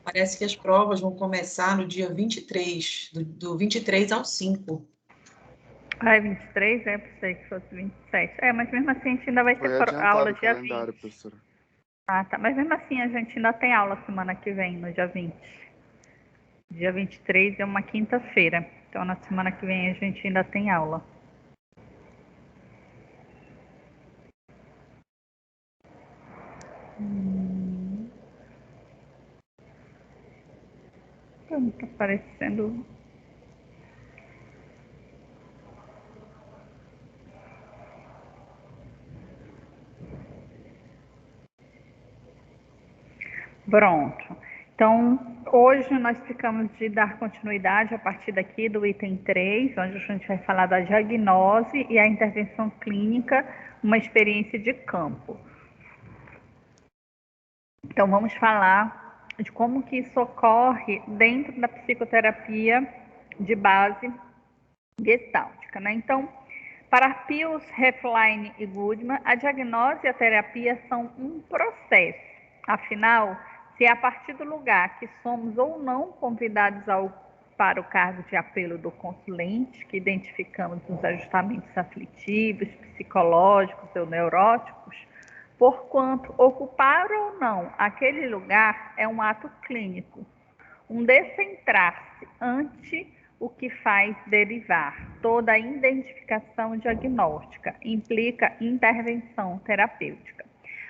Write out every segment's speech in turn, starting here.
Parece que as provas vão começar no dia 23, do 23 ao 5. Ah, é 23? É, pensei que fosse 27. É, mas mesmo assim a gente ainda vai ter Foi adiantado aula o dia calendário, 20. professora. Ah, tá. Mas mesmo assim a gente ainda tem aula semana que vem, no dia 20. Dia 23 é uma quinta-feira. Então na semana que vem a gente ainda tem aula. Não tá aparecendo. Pronto. Então, hoje nós ficamos de dar continuidade a partir daqui do item 3, onde a gente vai falar da diagnose e a intervenção clínica, uma experiência de campo. Então, vamos falar de como que isso ocorre dentro da psicoterapia de base gestáltica, né? Então, para Pius, Hefline e Goodman, a diagnose e a terapia são um processo. Afinal, se é a partir do lugar que somos ou não convidados para o cargo de apelo do consulente, que identificamos os ajustamentos aflitivos, psicológicos ou neuróticos, porquanto ocupar ou não aquele lugar é um ato clínico, um descentrar-se ante o que faz derivar. Toda a identificação diagnóstica implica intervenção terapêutica.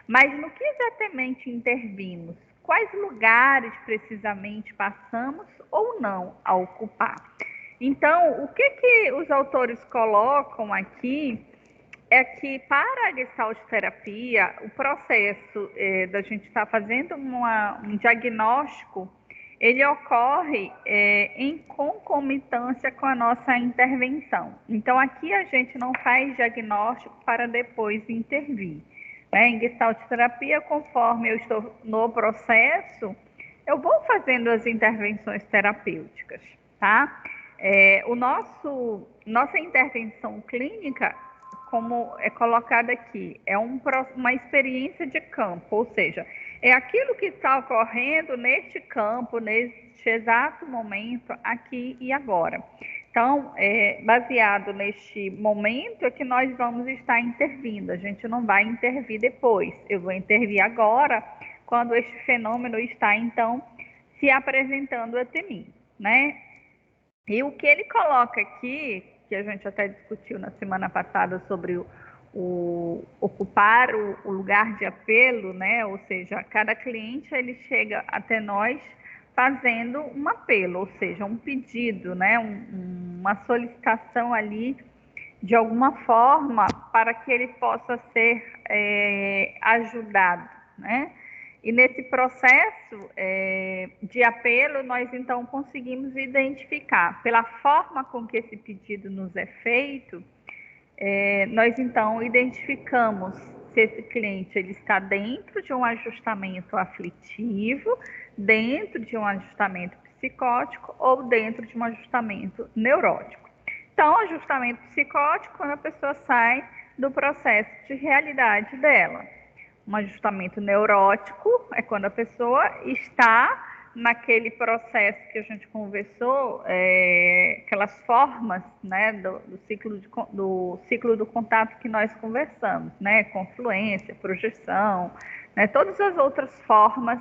Mas no que exatamente intervimos? Quais lugares precisamente passamos ou não a ocupar? Então, o que os autores colocam aqui é que para a Gestalt terapia, o processo da gente estar fazendo um diagnóstico, ele ocorre em concomitância com a nossa intervenção. Então, aqui a gente não faz diagnóstico para depois intervir. Né? Em Gestalt terapia, conforme eu estou no processo, eu vou fazendo as intervenções terapêuticas, tá? Nossa intervenção clínica, como é colocado aqui, é uma experiência de campo, ou seja, é aquilo que está ocorrendo neste campo, neste exato momento, aqui e agora. Então, baseado neste momento é que nós vamos estar intervindo, a gente não vai intervir depois, eu vou intervir agora, quando este fenômeno está, então, se apresentando até mim, né? E o que ele coloca aqui, que a gente até discutiu na semana passada sobre o ocupar o lugar de apelo, né? Ou seja, cada cliente ele chega até nós fazendo um apelo, ou seja, um pedido, né? Uma solicitação ali de alguma forma para que ele possa ser ajudado, né? E nesse processo de apelo, nós então conseguimos identificar, pela forma com que esse pedido nos é feito, nós então identificamos se esse cliente ele está dentro de um ajustamento aflitivo, dentro de um ajustamento psicótico ou dentro de um ajustamento neurótico. Então, ajustamento psicótico, quando a pessoa sai do processo de realidade dela. Um ajustamento neurótico é quando a pessoa está naquele processo que a gente conversou, aquelas formas, né, do ciclo do contato que nós conversamos, né, confluência, projeção, né, todas as outras formas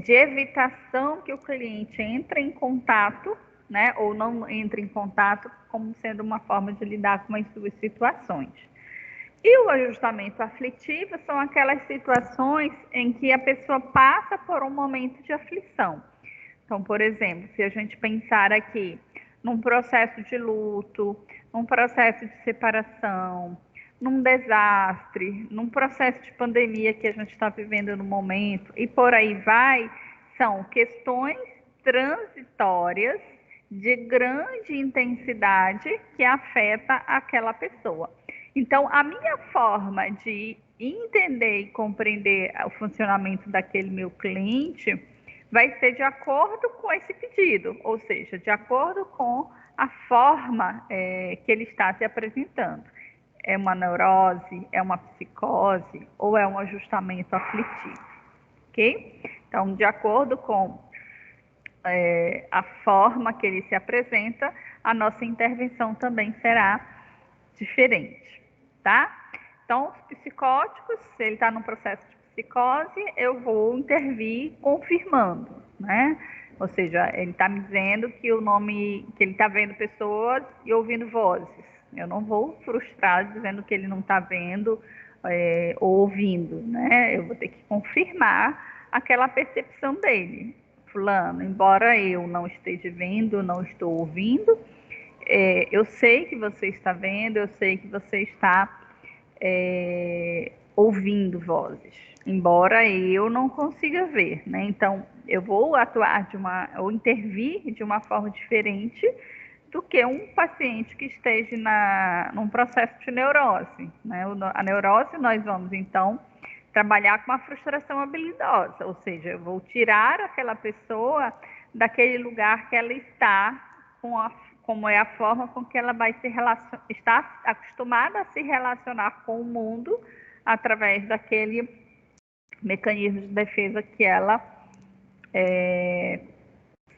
de evitação que o cliente entre em contato, né, ou não entre em contato, como sendo uma forma de lidar com as suas situações. E o ajustamento aflitivo são aquelas situações em que a pessoa passa por um momento de aflição. Então, por exemplo, se a gente pensar aqui num processo de luto, num processo de separação, num desastre, num processo de pandemia que a gente está vivendo no momento, e por aí vai, são questões transitórias de grande intensidade que afeta aquela pessoa. Então, a minha forma de entender e compreender o funcionamento daquele meu cliente vai ser de acordo com esse pedido, ou seja, de acordo com a forma que ele está se apresentando. É uma neurose, é uma psicose ou é um ajustamento aflitivo, ok? Então, de acordo com a forma que ele se apresenta, a nossa intervenção também será diferente, tá? Então, os psicóticos, se ele está num processo de psicose, eu vou intervir confirmando, né? Ou seja, ele está me dizendo que o nome, que ele está vendo pessoas e ouvindo vozes. Eu não vou frustrar dizendo que ele não está vendo ou ouvindo, né? Eu vou ter que confirmar aquela percepção dele. Fulano, embora eu não esteja vendo, não estou ouvindo, eu sei que você está vendo, eu sei que você está ouvindo vozes, embora eu não consiga ver, né? Então, eu vou atuar ou intervir de uma forma diferente do que um paciente que esteja num processo de neurose, né? A neurose nós vamos, então, trabalhar com uma frustração habilidosa, ou seja, eu vou tirar aquela pessoa daquele lugar que ela está, como é a forma com que ela vai está acostumada a se relacionar com o mundo através daquele mecanismo de defesa que ela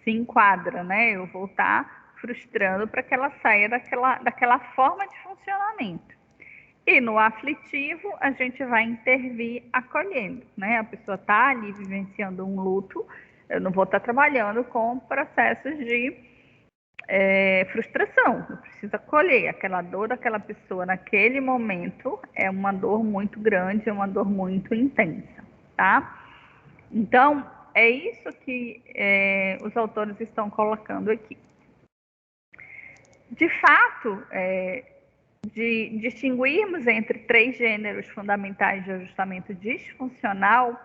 se enquadra, né? Eu vou estar frustrando para que ela saia daquela forma de funcionamento. E no aflitivo, a gente vai intervir acolhendo, né? A pessoa está ali vivenciando um luto, eu não vou estar trabalhando com processos de frustração. Eu preciso acolher aquela dor daquela pessoa naquele momento, é uma dor muito grande, é uma dor muito intensa, tá? Então, é isso que os autores estão colocando aqui. De fato, de distinguirmos entre 3 gêneros fundamentais de ajustamento disfuncional,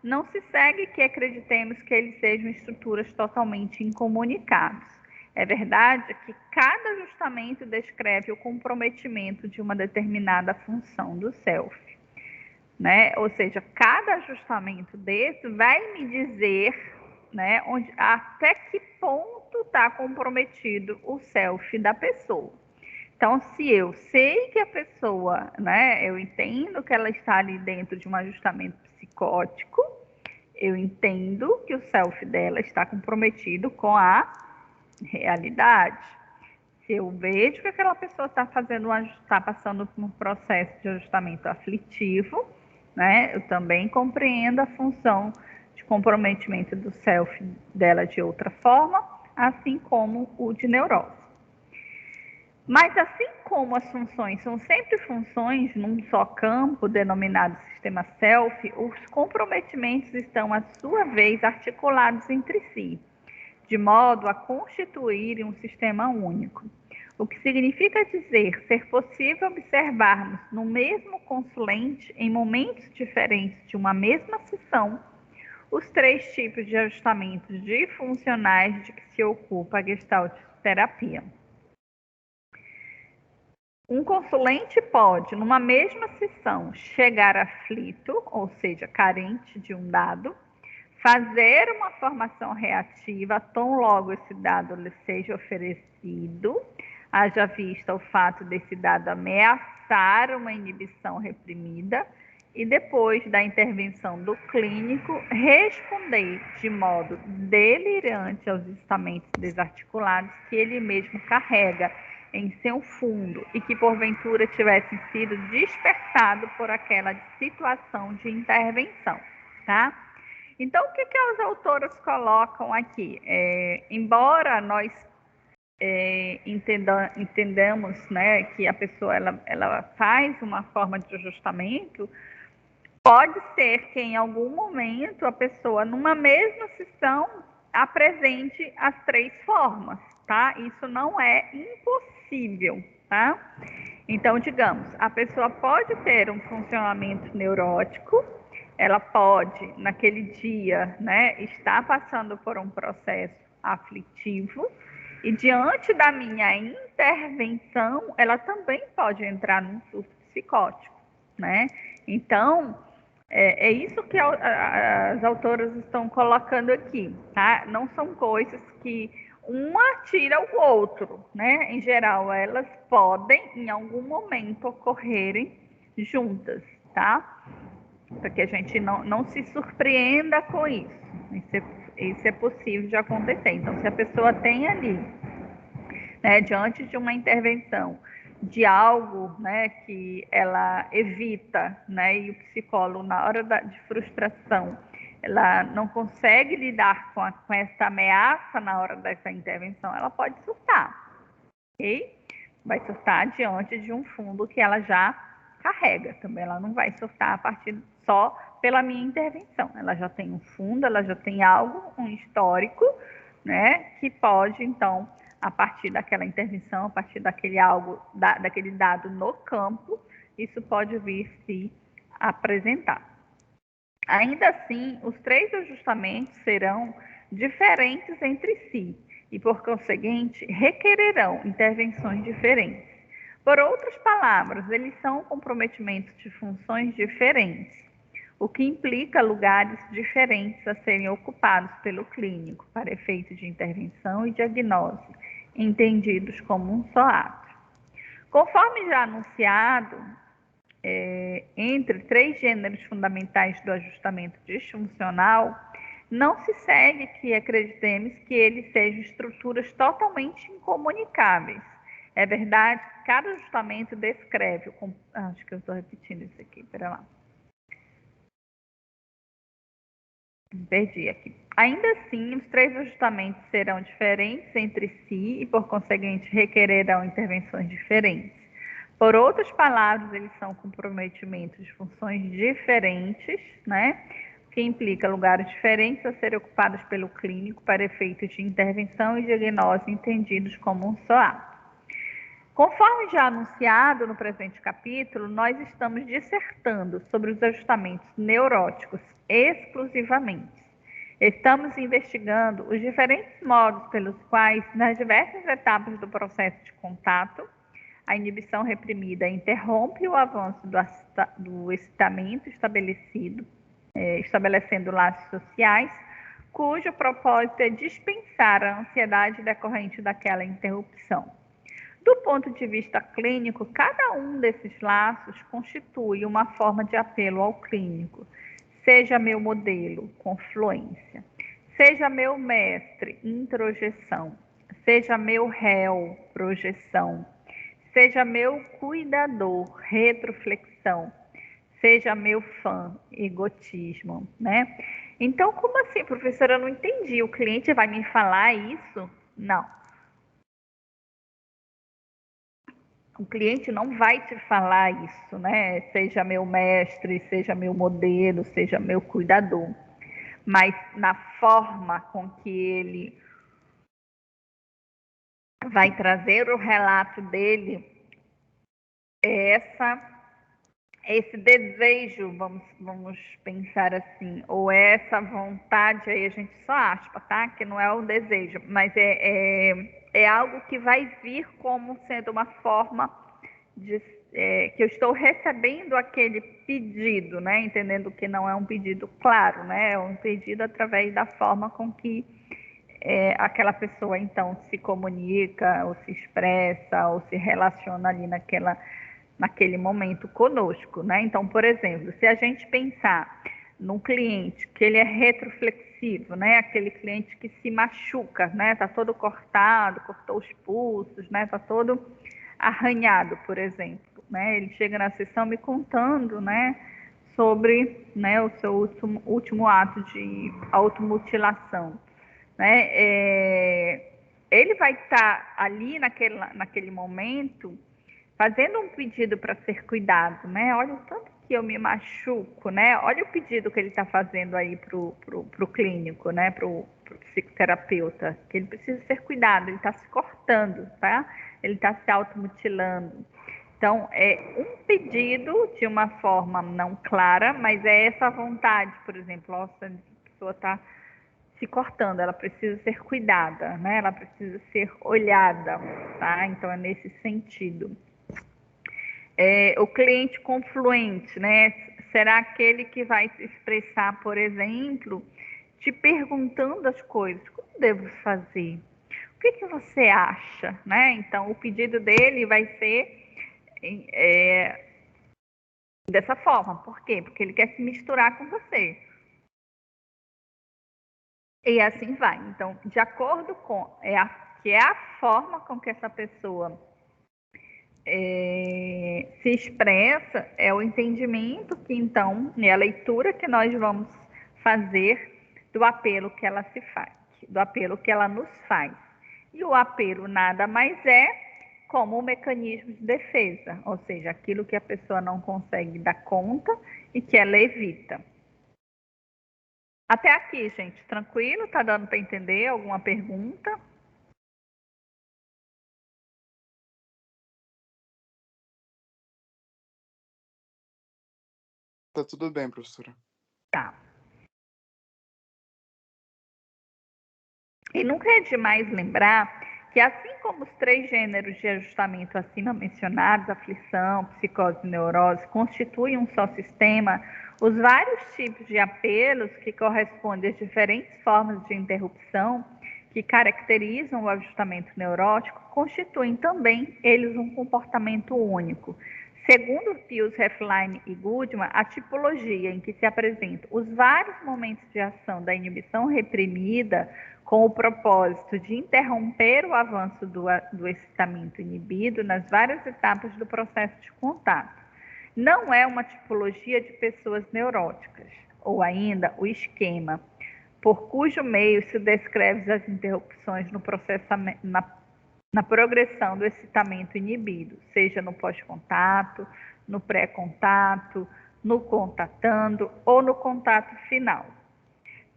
não se segue que acreditemos que eles sejam estruturas totalmente incomunicadas. É verdade que cada ajustamento descreve o comprometimento de uma determinada função do self, né? Ou seja, cada ajustamento desse vai me dizer, né, até que ponto está comprometido o self da pessoa. Então, se eu sei que a pessoa, né, eu entendo que ela está ali dentro de um ajustamento psicótico, eu entendo que o self dela está comprometido com a realidade. Se eu vejo que aquela pessoa está passando por um processo de ajustamento aflitivo, né, eu também compreendo a função de comprometimento do self dela de outra forma, assim como o de neurose. Mas assim como as funções são sempre funções num só campo, denominado sistema self, os comprometimentos estão, à sua vez, articulados entre si, de modo a constituírem um sistema único. O que significa dizer ser possível observarmos no mesmo consulente, em momentos diferentes de uma mesma sessão, os 3 tipos de ajustamentos disfuncionais de que se ocupa a Gestalt terapia. Um consulente pode, numa mesma sessão, chegar aflito, ou seja, carente de um dado, fazer uma formação reativa tão logo esse dado lhe seja oferecido, haja vista o fato desse dado ameaçar uma inibição reprimida, e depois da intervenção do clínico, responder de modo delirante aos estamentos desarticulados que ele mesmo carrega em seu fundo e que porventura tivessem sido despertados por aquela situação de intervenção, tá? Então, o que as autoras colocam aqui? Embora nós entendamos, né, que a pessoa ela faz uma forma de ajustamento, pode ser que em algum momento a pessoa, numa mesma sessão, apresente as 3 formas, tá? Isso não é impossível, tá? Então, digamos, a pessoa pode ter um funcionamento neurótico, ela pode, naquele dia, né, estar passando por um processo aflitivo, e diante da minha intervenção, ela também pode entrar num surto psicótico, né? Então, é isso que as autoras estão colocando aqui, tá? Não são coisas que uma tira o outro, né? Em geral, elas podem, em algum momento, ocorrerem juntas, tá? Para que a gente não se surpreenda com isso. Isso é possível de acontecer. Então, se a pessoa tem ali, né, diante de uma intervenção, de algo, né, que ela evita, né, e o psicólogo, na hora de frustração, ela não consegue lidar com essa ameaça na hora dessa intervenção, ela pode surtar, ok? Vai surtar diante de um fundo que ela já carrega também, ela não vai surtar a partir só pela minha intervenção, ela já tem um fundo, ela já tem algo, um histórico, né, que pode, então, a partir daquela intervenção, a partir daquele algo, daquele dado no campo, isso pode vir se apresentar. Ainda assim, os 3 ajustamentos serão diferentes entre si e, por conseguinte, requererão intervenções diferentes. Por outras palavras, eles são comprometimentos de funções diferentes, o que implica lugares diferentes a serem ocupados pelo clínico para efeito de intervenção e diagnose, entendidos como um só ato. Conforme já anunciado, entre 3 gêneros fundamentais do ajustamento disfuncional, não se segue que acreditemos que eles sejam estruturas totalmente incomunicáveis. É verdade, cada ajustamento descreve, acho que eu estou repetindo isso aqui, pera lá. Perdi aqui. Ainda assim, os 3 ajustamentos serão diferentes entre si e, por conseguinte, requererão intervenções diferentes. Por outras palavras, eles são comprometimentos de funções diferentes, né? Que implica lugares diferentes a serem ocupados pelo clínico para efeitos de intervenção e diagnose entendidos como um só ato. Conforme já anunciado no presente capítulo, nós estamos dissertando sobre os ajustamentos neuróticos exclusivamente. Estamos investigando os diferentes modos pelos quais, nas diversas etapas do processo de contato, a inibição reprimida interrompe o avanço do excitamento estabelecendo laços sociais, cujo propósito é dispensar a ansiedade decorrente daquela interrupção. Do ponto de vista clínico, cada um desses laços constitui uma forma de apelo ao clínico, seja meu modelo, confluência, seja meu mestre, introjeção, seja meu réu, projeção, seja meu cuidador, retroflexão, seja meu fã, egotismo, né? Então, como assim, professora, eu não entendi, o cliente vai me falar isso? Não. O cliente não vai te falar isso, né? Seja meu mestre, seja meu modelo, seja meu cuidador. Mas na forma com que ele vai trazer o relato dele, esse desejo, vamos pensar assim, ou essa vontade, aí a gente só aspa, tá? Que não é um desejo, mas é algo que vai vir como sendo uma forma que eu estou recebendo aquele pedido, né? Entendendo que não é um pedido claro, né? É um pedido através da forma com que aquela pessoa então se comunica, ou se expressa, ou se relaciona ali naquele momento conosco, né? Então, por exemplo, se a gente pensar num cliente que ele é retroflexivo, né? Aquele cliente que se machuca, né? Tá todo cortado, cortou os pulsos, né? Tá todo arranhado, por exemplo, né? Ele chega na sessão me contando, né? Sobre, né? O seu último ato de automutilação, né? Ele vai estar ali naquele momento fazendo um pedido para ser cuidado, né? Olha o tanto que eu me machuco, né? Olha o pedido que ele está fazendo aí pro clínico, né? Pro psicoterapeuta, que ele precisa ser cuidado, ele está se cortando, tá? Ele está se automutilando. Então, é um pedido de uma forma não clara, mas é essa vontade, por exemplo, nossa, a pessoa está se cortando, ela precisa ser cuidada, né? Ela precisa ser olhada, tá? Então, é nesse sentido. O cliente confluente, né? Será aquele que vai se expressar, por exemplo, te perguntando as coisas. Como devo fazer? O que você acha? Né? Então, o pedido dele vai ser dessa forma. Por quê? Porque ele quer se misturar com você. E assim vai. Então, de acordo com que é a forma com que essa pessoa se expressa, é o entendimento que então, é a leitura que nós vamos fazer do apelo que ela se faz, do apelo que ela nos faz. E o apelo nada mais é como um mecanismo de defesa, ou seja, aquilo que a pessoa não consegue dar conta e que ela evita. Até aqui, gente, tranquilo? Tá dando para entender? Alguma pergunta? Tá tudo bem, professora. Tá. E nunca é demais lembrar que, assim como os 3 gêneros de ajustamento acima mencionados, aflição, psicose e neurose, constituem um só sistema, os vários tipos de apelos que correspondem às diferentes formas de interrupção que caracterizam o ajustamento neurótico constituem também eles um comportamento único. Segundo Pius, Hefline e Goodman, a tipologia em que se apresentam os vários momentos de ação da inibição reprimida com o propósito de interromper o avanço do excitamento inibido nas várias etapas do processo de contato. Não é uma tipologia de pessoas neuróticas, ou ainda o esquema, por cujo meio se descreve as interrupções no processamento, na progressão do excitamento inibido, seja no pós-contato, no pré-contato, no contatando ou no contato final.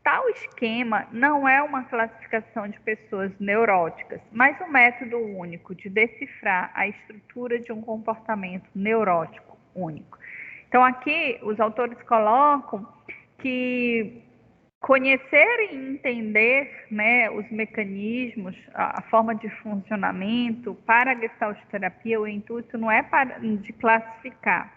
Tal esquema não é uma classificação de pessoas neuróticas, mas um método único de decifrar a estrutura de um comportamento neurótico único. Então, aqui, os autores colocam que conhecer e entender, né, os mecanismos, a forma de funcionamento para a gestalterapia, o intuito não é de classificar.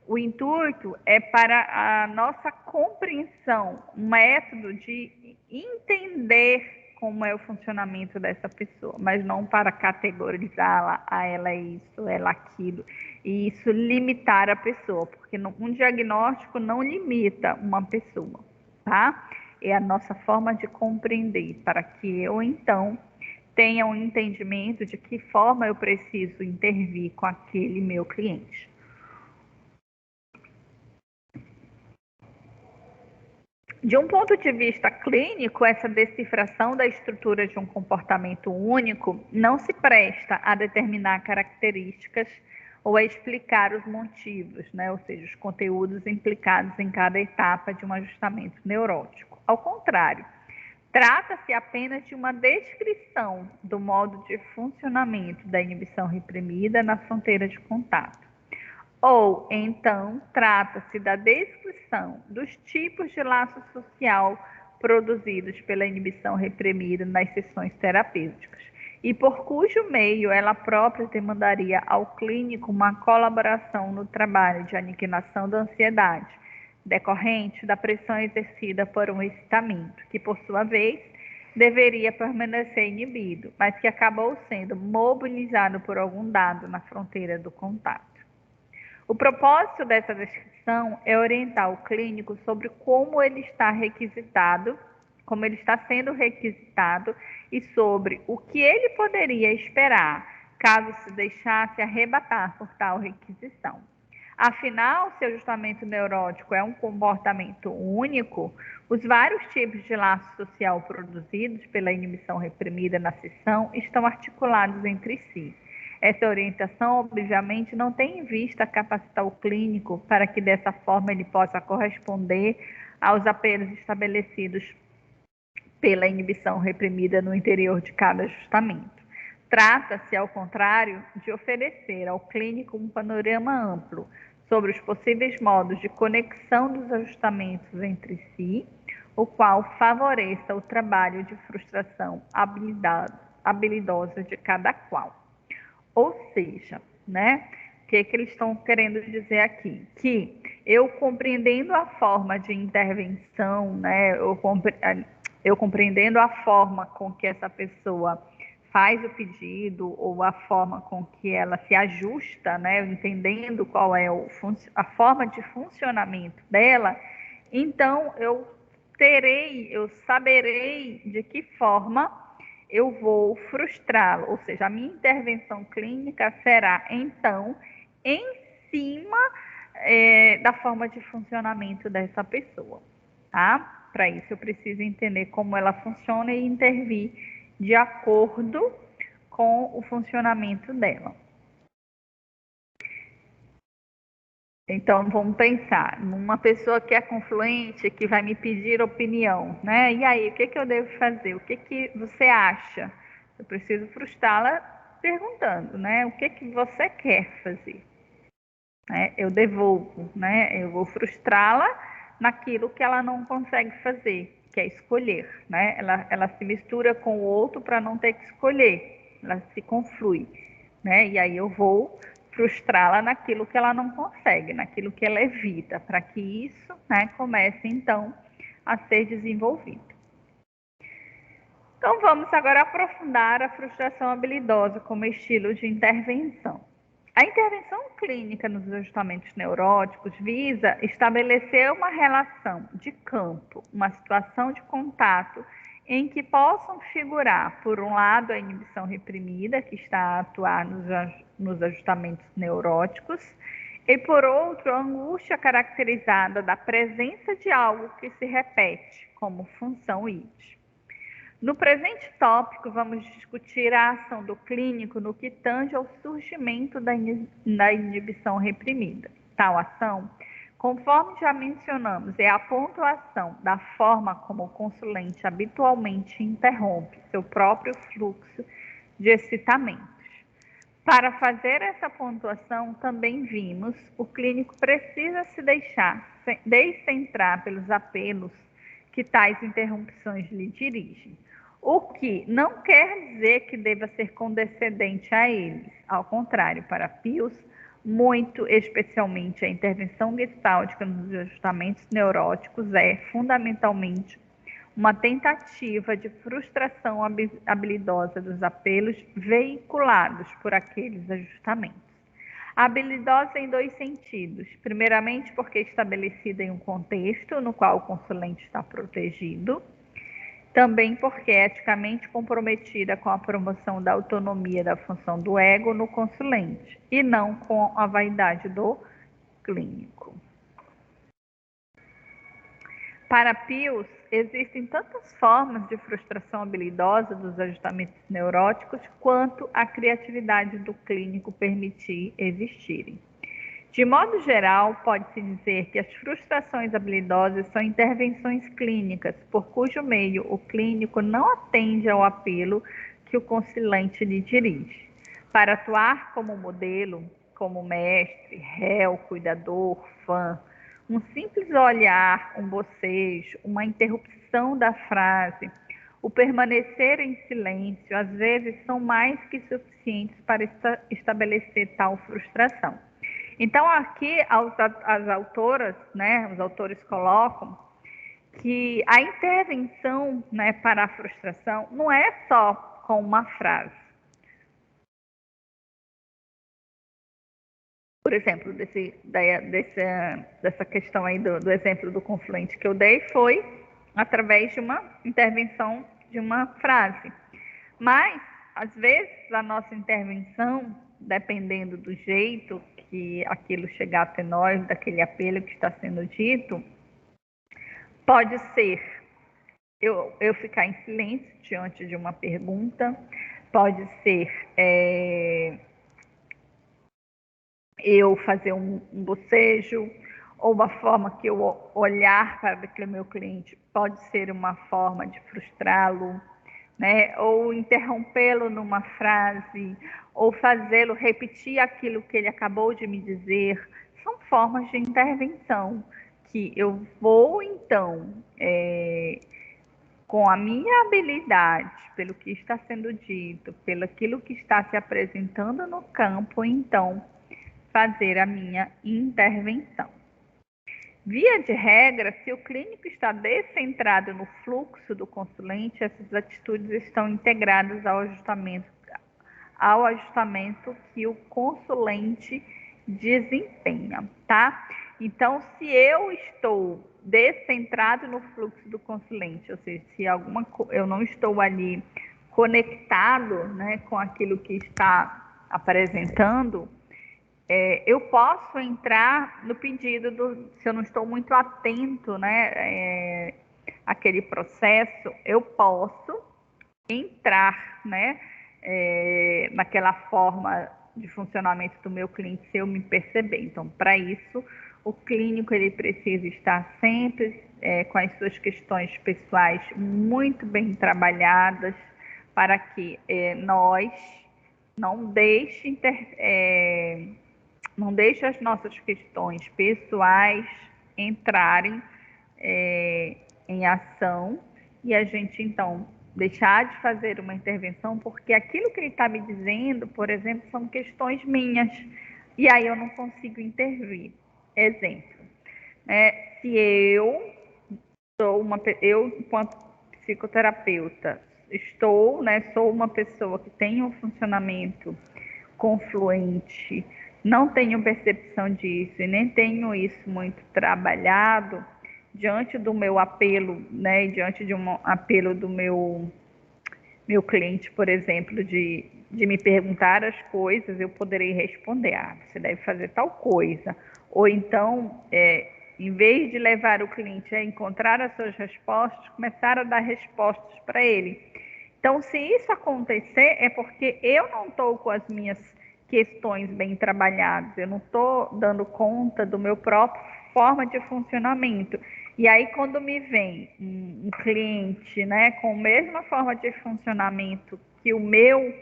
O intuito é para a nossa compreensão, um método de entender como é o funcionamento dessa pessoa, mas não para categorizá-la, ela é isso, ela é aquilo, e isso limitar a pessoa, porque um diagnóstico não limita uma pessoa, tá? É a nossa forma de compreender, para que eu, então, tenha um entendimento de que forma eu preciso intervir com aquele meu cliente. De um ponto de vista clínico, essa decifração da estrutura de um comportamento único não se presta a determinar características ou a explicar os motivos, né? Ou seja, os conteúdos implicados em cada etapa de um ajustamento neurótico. Ao contrário, trata-se apenas de uma descrição do modo de funcionamento da inibição reprimida na fronteira de contato. Ou, então, trata-se da descrição dos tipos de laço social produzidos pela inibição reprimida nas sessões terapêuticas, e por cujo meio ela própria demandaria ao clínico uma colaboração no trabalho de aniquilação da ansiedade, decorrente da pressão exercida por um excitamento, que, por sua vez, deveria permanecer inibido, mas que acabou sendo mobilizado por algum dado na fronteira do contato. O propósito dessa descrição é orientar o clínico sobre como ele está requisitado, como ele está sendo requisitado e sobre o que ele poderia esperar caso se deixasse arrebatar por tal requisição. Afinal, se o ajustamento neurótico é um comportamento único, os vários tipos de laço social produzidos pela inibição reprimida na sessão estão articulados entre si. Essa orientação, obviamente, não tem em vista capacitar o clínico para que, dessa forma, ele possa corresponder aos apelos estabelecidos pela inibição reprimida no interior de cada ajustamento. Trata-se, ao contrário, de oferecer ao clínico um panorama amplo sobre os possíveis modos de conexão dos ajustamentos entre si, o qual favoreça o trabalho de frustração habilidosa de cada qual. Ou seja, né, o que eles estão querendo dizer aqui? Que eu compreendendo a forma de intervenção, né, eu compreendendo a forma com que essa pessoa faz o pedido ou a forma com que ela se ajusta, né, entendendo qual é a forma de funcionamento dela, então eu eu saberei de que forma eu vou frustrá-lo, ou seja, a minha intervenção clínica será, então, em cima da forma de funcionamento dessa pessoa, tá? Para isso eu preciso entender como ela funciona e intervir de acordo com o funcionamento dela. Então, vamos pensar numa pessoa que é confluente, que vai me pedir opinião, né? E aí, o que eu devo fazer? O que você acha? Eu preciso frustrá-la perguntando, né? O que você quer fazer? Né? Eu devolvo, né? Eu vou frustrá-la naquilo que ela não consegue fazer, que é escolher, né? Ela se mistura com o outro para não ter que escolher, ela se conflui, né? E aí eu vou frustrá-la naquilo que ela não consegue, naquilo que ela evita, para que isso, né, comece então a ser desenvolvido. Então vamos agora aprofundar a frustração habilidosa como estilo de intervenção. A intervenção clínica nos ajustamentos neuróticos visa estabelecer uma relação de campo, uma situação de contato em que possam figurar, por um lado, a inibição reprimida, que está a atuar nos ajustamentos neuróticos, e, por outro, a angústia caracterizada da presença de algo que se repete, como função id. No presente tópico, vamos discutir a ação do clínico no que tange ao surgimento da inibição reprimida. Tal ação, conforme já mencionamos, é a pontuação da forma como o consulente habitualmente interrompe seu próprio fluxo de excitamentos. Para fazer essa pontuação, também vimos, o clínico precisa se deixar descentrar pelos apelos que tais interrupções lhe dirigem. O que não quer dizer que deva ser condescendente a eles. Ao contrário, para Pius, muito especialmente a intervenção gestáltica nos ajustamentos neuróticos é, fundamentalmente, uma tentativa de frustração habilidosa dos apelos veiculados por aqueles ajustamentos. Habilidosa em dois sentidos. Primeiramente, porque estabelecida em um contexto no qual o consulente está protegido. Também porque é eticamente comprometida com a promoção da autonomia da função do ego no consulente, e não com a vaidade do clínico. Para Pius, existem tantas formas de frustração habilidosa dos ajustamentos neuróticos quanto a criatividade do clínico permitir existirem. De modo geral, pode-se dizer que as frustrações habilidosas são intervenções clínicas, por cujo meio o clínico não atende ao apelo que o consulente lhe dirige. Para atuar como modelo, como mestre, réu, cuidador, fã, um simples olhar, um bocejo, uma interrupção da frase, o permanecer em silêncio, às vezes são mais que suficientes para estabelecer tal frustração. Então, aqui as autoras, né, os autores colocam que a intervenção, né, para a frustração não é só com uma frase. Por exemplo, dessa questão aí do exemplo do confluente que eu dei foi através de uma intervenção de uma frase. Mas, às vezes, a nossa intervenção, dependendo do jeito que aquilo chegar até nós, daquele apelo que está sendo dito, pode ser eu ficar em silêncio diante de uma pergunta, pode ser eu fazer um bocejo, ou uma forma que eu olhar para aquele meu cliente pode ser uma forma de frustrá-lo, né? Ou interrompê-lo numa frase, ou fazê-lo repetir aquilo que ele acabou de me dizer. São formas de intervenção que eu vou, então, com a minha habilidade, pelo que está sendo dito, pelo aquilo que está se apresentando no campo, então, fazer a minha intervenção. Via de regra, se o clínico está descentrado no fluxo do consulente, essas atitudes estão integradas ao ajustamento que o consulente desempenha, tá? Então, se eu estou descentrado no fluxo do consulente, ou seja, se eu não estou ali conectado, né, com aquilo que está apresentando, eu posso entrar no pedido se eu não estou muito atento, né, àquele processo, eu posso entrar, né, naquela forma de funcionamento do meu cliente se eu me perceber. Então, para isso, o clínico ele precisa estar sempre com as suas questões pessoais muito bem trabalhadas para que nós não deixe as nossas questões pessoais entrarem em ação e a gente, então, deixar de fazer uma intervenção, porque aquilo que ele está me dizendo, por exemplo, são questões minhas, e aí eu não consigo intervir. Exemplo, se eu enquanto psicoterapeuta, sou uma pessoa que tem um funcionamento confluente, não tenho percepção disso e nem tenho isso muito trabalhado, diante do meu apelo, né, diante de um apelo do meu cliente, por exemplo, de me perguntar as coisas, eu poderei responder, você deve fazer tal coisa. Ou então, em vez de levar o cliente a encontrar as suas respostas, começar a dar respostas para ele. Então, se isso acontecer, é porque eu não estou com as minhas questões bem trabalhadas, eu não estou dando conta do meu próprio forma de funcionamento. E aí, quando me vem um cliente, né, com a mesma forma de funcionamento que o meu,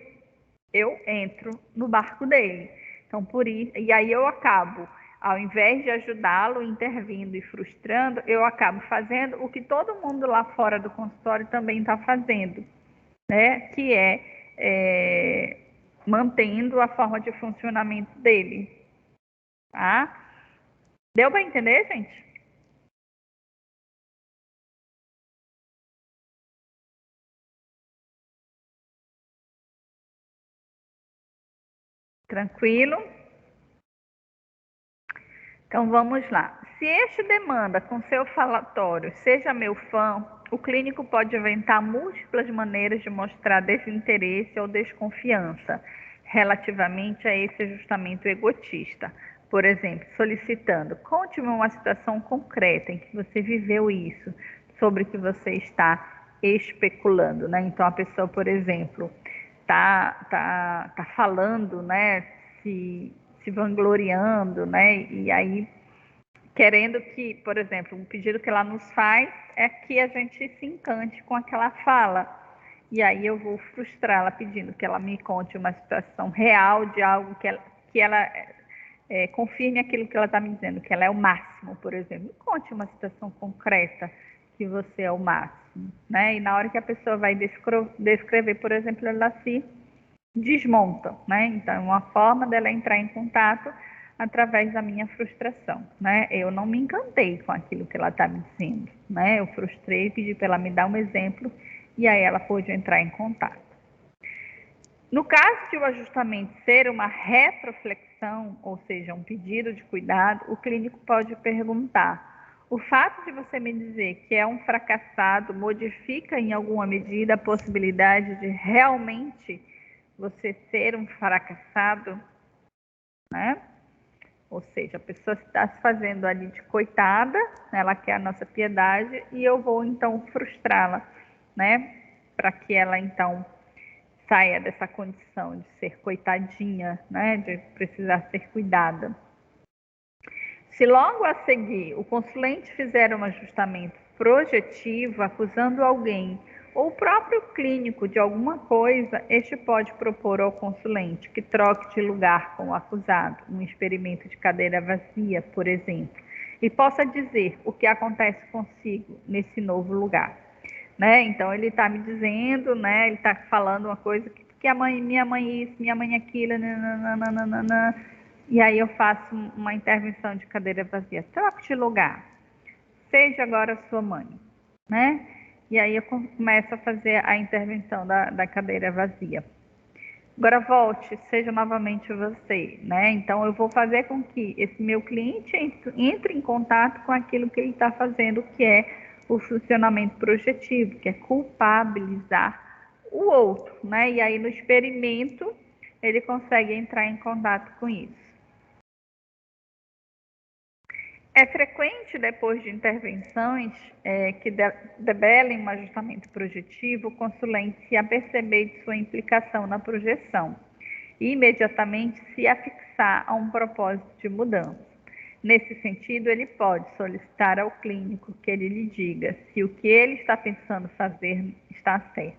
eu entro no barco dele. Então, por isso, e aí eu acabo, ao invés de ajudá-lo, intervindo e frustrando, eu acabo fazendo o que todo mundo lá fora do consultório também está fazendo, né, que mantendo a forma de funcionamento dele. Tá? Deu para entender, gente? Tranquilo? Então vamos lá. Se este demanda com seu falatório seja meu fã, o clínico pode inventar múltiplas maneiras de mostrar desinteresse ou desconfiança relativamente a esse ajustamento egotista. Por exemplo, solicitando: conte-me uma situação concreta em que você viveu isso, sobre o que você está especulando, né? Então a pessoa, por exemplo, tá falando, né? Se vangloriando, né? E aí querendo que, por exemplo, um pedido que ela nos faz é que a gente se encante com aquela fala. E aí eu vou frustrá-la pedindo que ela me conte uma situação real de algo que ela confirme aquilo que ela está me dizendo, que ela é o máximo, por exemplo. Me conte uma situação concreta que você é o máximo, né? E na hora que a pessoa vai descrever, por exemplo, ela se desmonta, né? Então, é uma forma dela entrar em contato através da minha frustração, né? Eu não me encantei com aquilo que ela está me dizendo, né? Eu frustrei, pedi para ela me dar um exemplo e aí ela pôde entrar em contato. No caso de o ajustamento ser uma retroflexão, ou seja, um pedido de cuidado, o clínico pode perguntar: o fato de você me dizer que é um fracassado modifica em alguma medida a possibilidade de realmente você ser um fracassado, né? Ou seja, a pessoa está se fazendo ali de coitada, ela quer a nossa piedade e eu vou então frustrá-la, né? Para que ela então saia dessa condição de ser coitadinha, né? De precisar ser cuidada. Se logo a seguir o consulente fizer um ajustamento projetivo acusando alguém ou o próprio clínico de alguma coisa, este pode propor ao consulente que troque de lugar com o acusado, um experimento de cadeira vazia, por exemplo, e possa dizer o que acontece consigo nesse novo lugar. Né? Então, ele está me dizendo, né? Ele está falando uma coisa que minha mãe isso, minha mãe aquilo, nananana, e aí eu faço uma intervenção de cadeira vazia. Troque de lugar. Seja agora sua mãe, né? E aí eu começo a fazer a intervenção da cadeira vazia. Agora volte, seja novamente você, né? Então eu vou fazer com que esse meu cliente entre em contato com aquilo que ele está fazendo, que é o funcionamento projetivo, que é culpabilizar o outro, né? E aí no experimento ele consegue entrar em contato com isso. É frequente, depois de intervenções que debelem um ajustamento projetivo, o consulente se aperceber de sua implicação na projeção e imediatamente se afixar a um propósito de mudança. Nesse sentido, ele pode solicitar ao clínico que ele lhe diga se o que ele está pensando fazer está certo.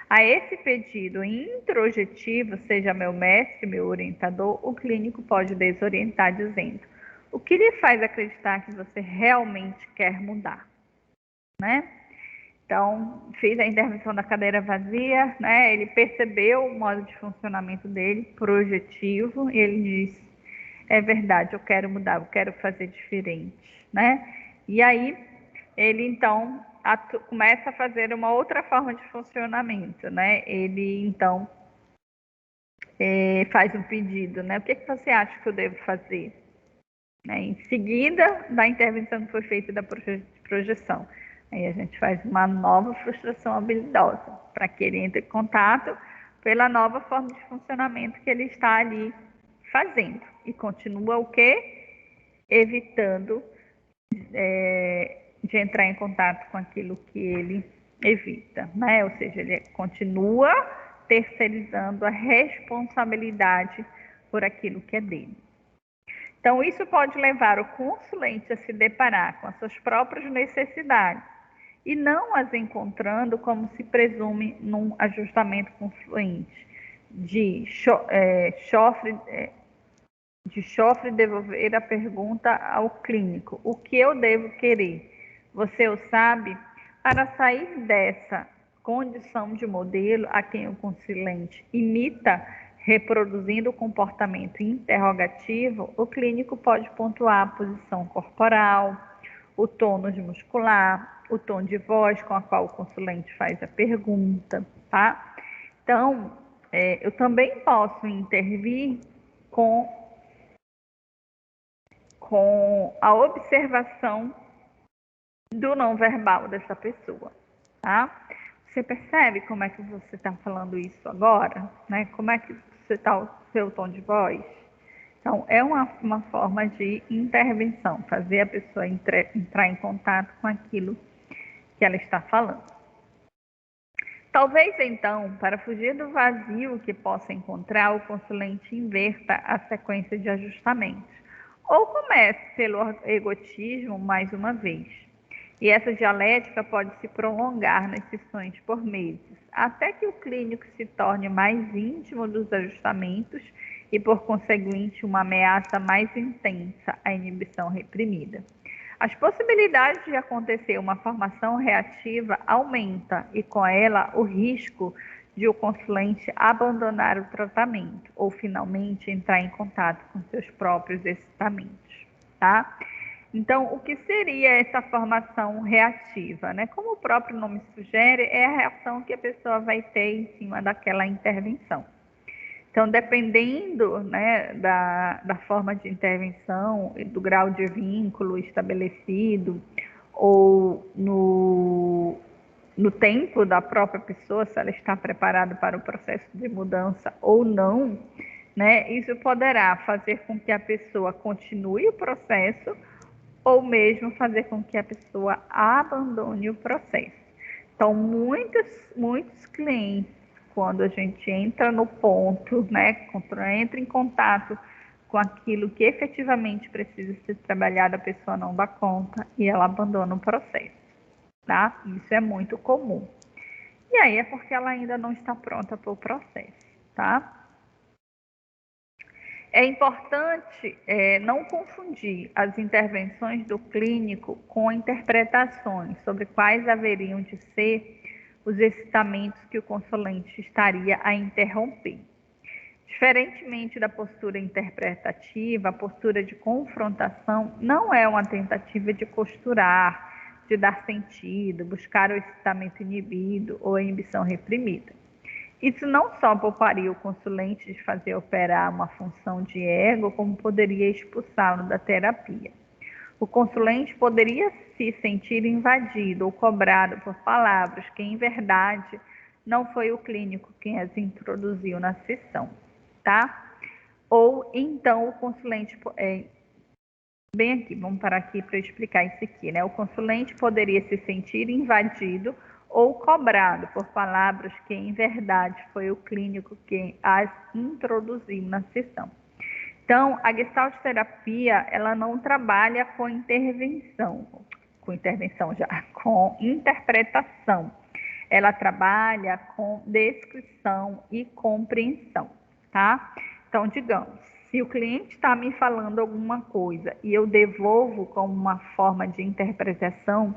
A esse pedido introjetivo, seja meu mestre, meu orientador, o clínico pode desorientar dizendo: o que lhe faz acreditar que você realmente quer mudar, né? Então, fiz a intervenção da cadeira vazia, né? Ele percebeu o modo de funcionamento dele, projetivo, e ele disse: é verdade, eu quero mudar, eu quero fazer diferente, né? E aí, ele então começa a fazer uma outra forma de funcionamento, né? Ele então faz um pedido, né? O que você acha que eu devo fazer? Né? Em seguida da intervenção que foi feita da projeção. Aí a gente faz uma nova frustração habilidosa, para que ele entre em contato pela nova forma de funcionamento que ele está ali fazendo. E continua o quê? Evitando de entrar em contato com aquilo que ele evita, né? Ou seja, ele continua terceirizando a responsabilidade por aquilo que é dele. Então, isso pode levar o consulente a se deparar com as suas próprias necessidades e não as encontrando como se presume num ajustamento confluente de chofre devolver a pergunta ao clínico: o que eu devo querer? Você o sabe? Para sair dessa condição de modelo a quem o consulente imita, reproduzindo o comportamento interrogativo, o clínico pode pontuar a posição corporal, o tônus muscular, o tom de voz com a qual o consulente faz a pergunta, tá? Então, eu também posso intervir com a observação do não verbal dessa pessoa, tá? Você percebe como é que você está falando isso agora, né? Como é que você está o seu tom de voz? Então, é uma forma de intervenção, fazer a pessoa entrar em contato com aquilo que ela está falando. Talvez, então, para fugir do vazio que possa encontrar, o consulente inverta a sequência de ajustamentos. Ou comece pelo egotismo mais uma vez. E essa dialética pode se prolongar nas sessões por meses, até que o clínico se torne mais íntimo dos ajustamentos e, por conseguinte, uma ameaça mais intensa à inibição reprimida. As possibilidades de acontecer uma formação reativa aumenta e, com ela, o risco de o consulente abandonar o tratamento ou, finalmente, entrar em contato com seus próprios excitamentos, tá? Então, o que seria essa formação reativa, né? Como o próprio nome sugere, é a reação que a pessoa vai ter em cima daquela intervenção. Então, dependendo, né, da forma de intervenção, do grau de vínculo estabelecido, ou no tempo da própria pessoa, se ela está preparada para o processo de mudança ou não, né, isso poderá fazer com que a pessoa continue o processo ou mesmo fazer com que a pessoa abandone o processo. Então, muitos clientes, quando a gente entra no ponto, né, entra em contato com aquilo que efetivamente precisa ser trabalhado, a pessoa não dá conta e ela abandona o processo, tá? Isso é muito comum. E aí é porque ela ainda não está pronta para o processo, tá? É importante não confundir as intervenções do clínico com interpretações sobre quais haveriam de ser os excitamentos que o consulente estaria a interromper. Diferentemente da postura interpretativa, a postura de confrontação não é uma tentativa de costurar, de dar sentido, buscar o excitamento inibido ou a inibição reprimida. Isso não só pouparia o consulente de fazer operar uma função de ego, como poderia expulsá-lo da terapia. O consulente poderia se sentir invadido ou cobrado por palavras que, em verdade, não foi o clínico quem as introduziu na sessão, tá? Ou então o consulente, bem aqui, vamos parar aqui para explicar isso aqui, né? O consulente poderia se sentir invadido ou cobrado por palavras que, em verdade, foi o clínico quem as introduziu na sessão. Então, a Gestalt terapia, ela não trabalha com intervenção já, com interpretação. Ela trabalha com descrição e compreensão, tá? Então, digamos, se o cliente está me falando alguma coisa e eu devolvo como uma forma de interpretação,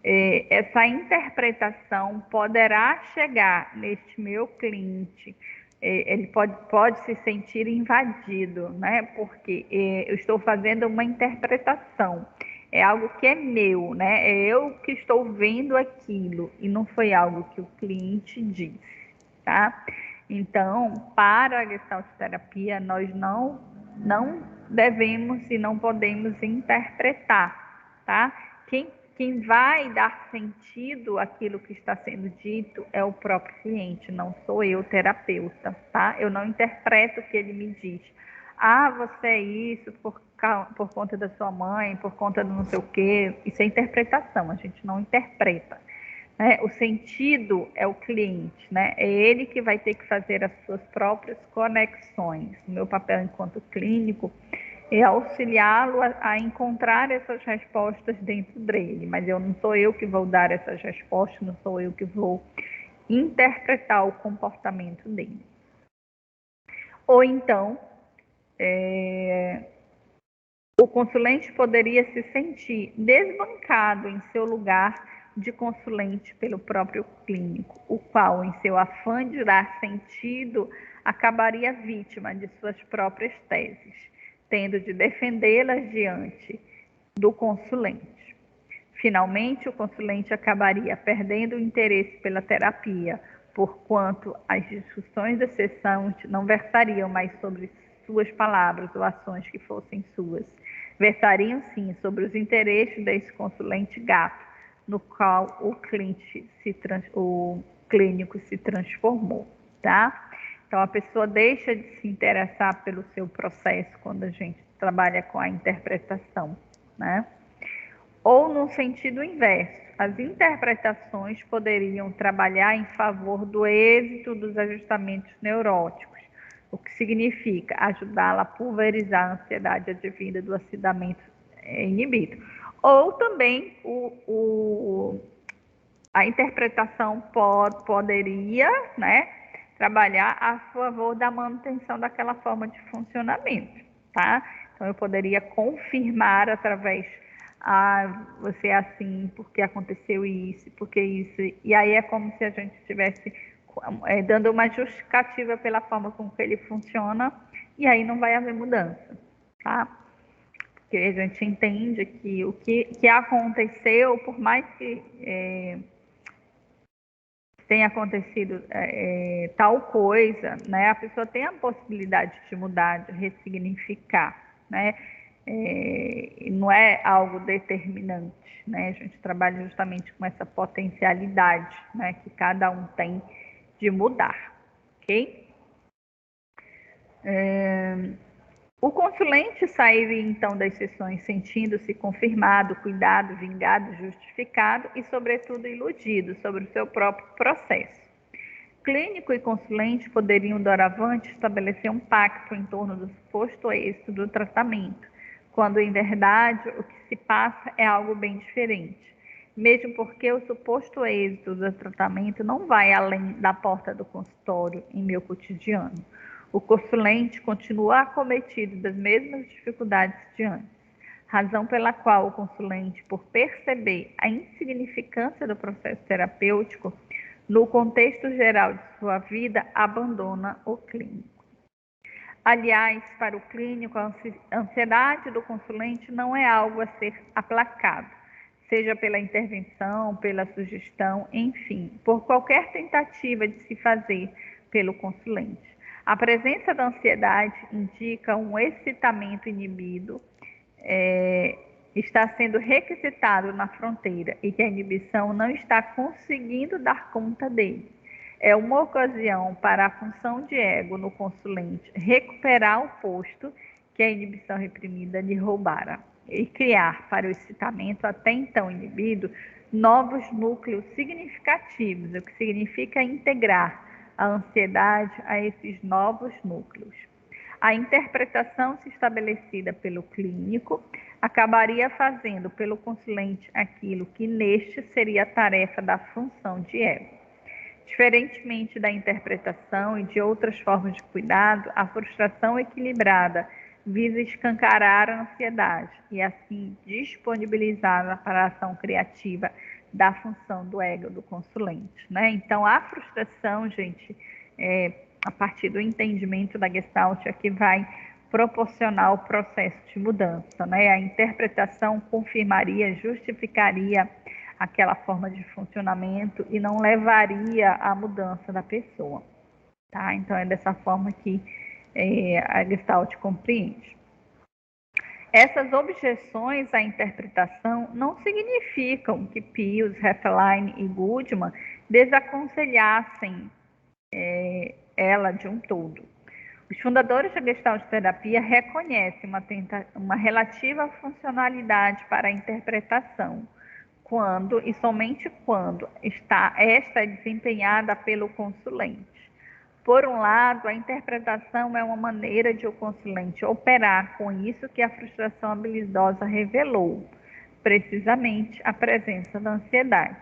essa interpretação poderá chegar neste meu cliente, ele pode se sentir invadido, né? Porque eu estou fazendo uma interpretação, é algo que é meu, né? É eu que estou vendo aquilo e não foi algo que o cliente disse, tá? Então, para a Gestalt terapia, nós não devemos e não podemos interpretar, tá? Quem vai dar sentido àquilo que está sendo dito é o próprio cliente, não sou eu, terapeuta, tá? Eu não interpreto o que ele me diz. Ah, você é isso por conta da sua mãe, por conta do não sei o quê. Isso é interpretação, a gente não interpreta. O sentido é o cliente, né? É ele que vai ter que fazer as suas próprias conexões. O meu papel enquanto clínico é auxiliá-lo a encontrar essas respostas dentro dele, mas não sou eu que vou dar essas respostas, não sou eu que vou interpretar o comportamento dele. Ou então, o consulente poderia se sentir desbancado em seu lugar de consulente pelo próprio clínico, o qual, em seu afã de dar sentido, acabaria vítima de suas próprias teses, tendo de defendê-las diante do consulente. Finalmente, o consulente acabaria perdendo o interesse pela terapia, porquanto as discussões da sessão não versariam mais sobre suas palavras ou ações que fossem suas. Versariam, sim, sobre os interesses desse consulente gato, no qual o clínico se transformou, tá? Então, a pessoa deixa de se interessar pelo seu processo quando a gente trabalha com a interpretação, né? Ou no sentido inverso, as interpretações poderiam trabalhar em favor do êxito dos ajustamentos neuróticos, o que significa ajudá-la a pulverizar a ansiedade advinda do acidamento inibido. Ou também a interpretação poderia, né, trabalhar a favor da manutenção daquela forma de funcionamento, tá? Então, eu poderia confirmar através, você é assim, porque aconteceu isso, porque isso, e aí é como se a gente estivesse dando uma justificativa pela forma com que ele funciona, e aí não vai haver mudança, tá? Porque a gente entende que o que aconteceu, por mais que tenha acontecido tal coisa, né, a pessoa tem a possibilidade de mudar, de ressignificar, né? Não é algo determinante, né? A gente trabalha justamente com essa potencialidade, né, que cada um tem de mudar, ok? O consulente sairia então das sessões sentindo-se confirmado, cuidado, vingado, justificado e, sobretudo, iludido sobre o seu próprio processo. Clínico e consulente poderiam, doravante, estabelecer um pacto em torno do suposto êxito do tratamento, quando, em verdade, o que se passa é algo bem diferente, mesmo porque o suposto êxito do tratamento não vai além da porta do consultório em meu cotidiano. O consulente continua acometido das mesmas dificuldades de antes, razão pela qual o consulente, por perceber a insignificância do processo terapêutico, no contexto geral de sua vida, abandona o clínico. Aliás, para o clínico, a ansiedade do consulente não é algo a ser aplacado, seja pela intervenção, pela sugestão, enfim, por qualquer tentativa de se fazer pelo consulente. A presença da ansiedade indica um excitamento inibido, está sendo requisitado na fronteira e que a inibição não está conseguindo dar conta dele. É uma ocasião para a função de ego no consulente recuperar o posto que a inibição reprimida lhe roubara e criar para o excitamento até então inibido novos núcleos significativos, o que significa integrar a ansiedade a esses novos núcleos. A interpretação se estabelecida pelo clínico acabaria fazendo pelo consulente aquilo que neste seria a tarefa da função de ego. Diferentemente da interpretação e de outras formas de cuidado, a frustração equilibrada visa escancarar a ansiedade e assim disponibilizá-la para a ação criativa da função do ego do consulente, né? Então, a frustração, gente, a partir do entendimento da Gestalt, é que vai proporcionar o processo de mudança, né? A interpretação confirmaria, justificaria aquela forma de funcionamento e não levaria à mudança da pessoa, tá? Então, é dessa forma que a Gestalt compreende. Essas objeções à interpretação não significam que Pius, Heffeline e Goodman desaconselhassem ela de um todo. Os fundadores da Gestalt terapia reconhecem uma relativa funcionalidade para a interpretação, quando e somente quando esta é desempenhada pelo consulente. Por um lado, a interpretação é uma maneira de o consulente operar com isso que a frustração habilidosa revelou, precisamente a presença da ansiedade.